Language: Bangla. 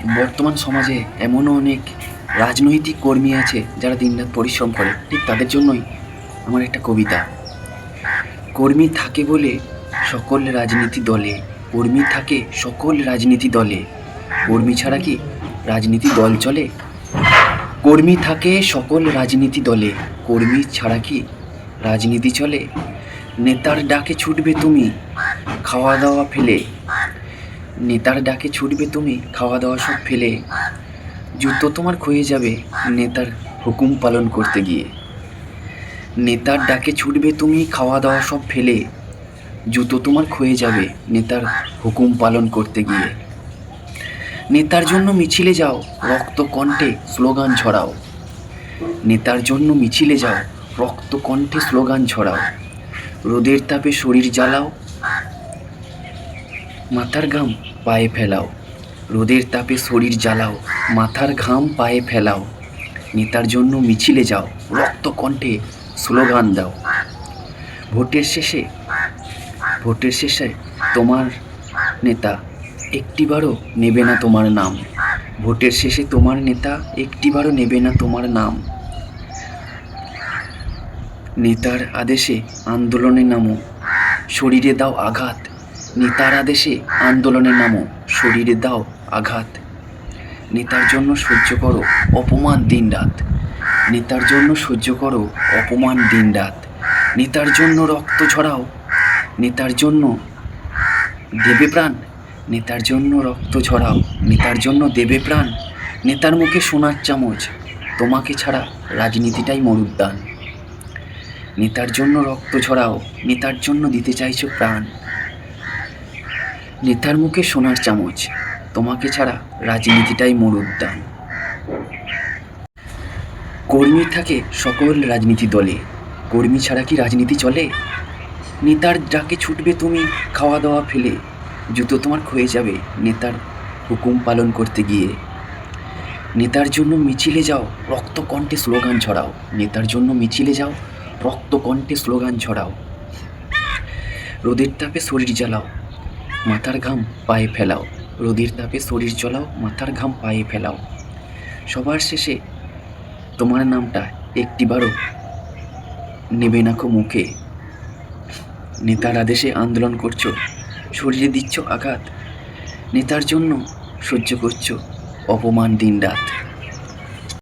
বর্তমান সমাজে এমনও অনেক রাজনৈতিক কর্মী আছে যারা দিনরাত পরিশ্রম করে, ঠিক তাদের জন্যই আমার একটা কবিতা। কর্মী থাকে বলে সকল রাজনীতি দলে, কর্মী থাকে সকল রাজনীতি দলে, কর্মী ছাড়া কি রাজনীতি দল চলে? কর্মী থাকে সকল রাজনীতি দলে, কর্মী ছাড়া কি রাজনীতি চলে? নেতার ডাকে ছুটবে তুমি খাওয়া দাওয়া ফেলে, নেতার ডাকে ছুটবে তুমি খাওয়া দাওয়া সব ফেলে, জুতো তোমার ক্ষয়ে যাবে নেতার হুকুম পালন করতে গিয়ে। নেতার ডাকে ছুটবে তুমি খাওয়া দাওয়া সব ফেলে, জুতো তোমার ক্ষয়ে যাবে নেতার হুকুম পালন করতে গিয়ে। নেতার জন্য মিছিলে যাও রক্ত কণ্ঠে স্লোগান ছড়াও, নেতার জন্য মিছিলে যাও রক্ত কণ্ঠে স্লোগান ছড়াও, রোদের তাপে শরীর জ্বালাও মাথার ঘাম পায়ে ফেলাও, রোদের তাপে শরীর জ্বালাও মাথার ঘাম পায়ে ফেলাও, নেতার জন্য মিছিলে যাও রক্ত কণ্ঠে স্লোগান দাও। ভোটের শেষে তোমার নেতা একটিবারও নেবে না তোমার নাম, ভোটের শেষে তোমার নেতা একটিবারও নেবে না তোমার নাম। নেতার আদেশে আন্দোলনে নামো শরীরে দাও আঘাত, নেতার আদেশে আন্দোলনে নামো শরীরে দাও আঘাত। নেতার জন্য সহ্য করো অপমান দিনরাত, নেতার জন্য সহ্য করো অপমান দিনরাত। নেতার জন্য রক্ত ঝরাও, নেতার জন্য দেবে প্রাণ, নেতার জন্য রক্ত ঝরাও, নেতার জন্য দেবে প্রাণ। নেতার মুখে সোনার চামচ, তোমাকে ছাড়া রাজনীতিটাই মরুদ্যান। নেতার জন্য রক্ত ঝরাও, নেতার জন্য দিতে চাইছো প্রাণ। নেতার মুখে সোনার চামচ, তোমাকে ছাড়া রাজনীতিটাই মরুদ্যান। কর্মী থাকে সকল রাজনীতি দলে, কর্মী ছাড়া কি রাজনীতি চলে? নেতার ডাকে ছুটবে তুমি খাওয়া দাওয়া ফেলে, জুতো তোমার ক্ষয়ে যাবে নেতার হুকুম পালন করতে গিয়ে। নেতার জন্য মিছিলে যাও রক্ত কণ্ঠে স্লোগান ছড়াও, নেতার জন্য মিছিলে যাও রক্ত কণ্ঠে স্লোগান ছড়াও। রোদের তাপে শরীর জ্বালাও মাথার ঘাম পায়ে ফেলাও, রোদের তাপে শরীর জ্বালাও মাথার ঘাম পায়ে ফেলাও। সবার শেষে তোমার নামটা একটিবারও নেবে না কো মুখে। নেতার আদেশে আন্দোলন করছো শরীরে দিচ্ছ আঘাত, নেতার জন্য সহ্য করছো অপমান দিনরাত।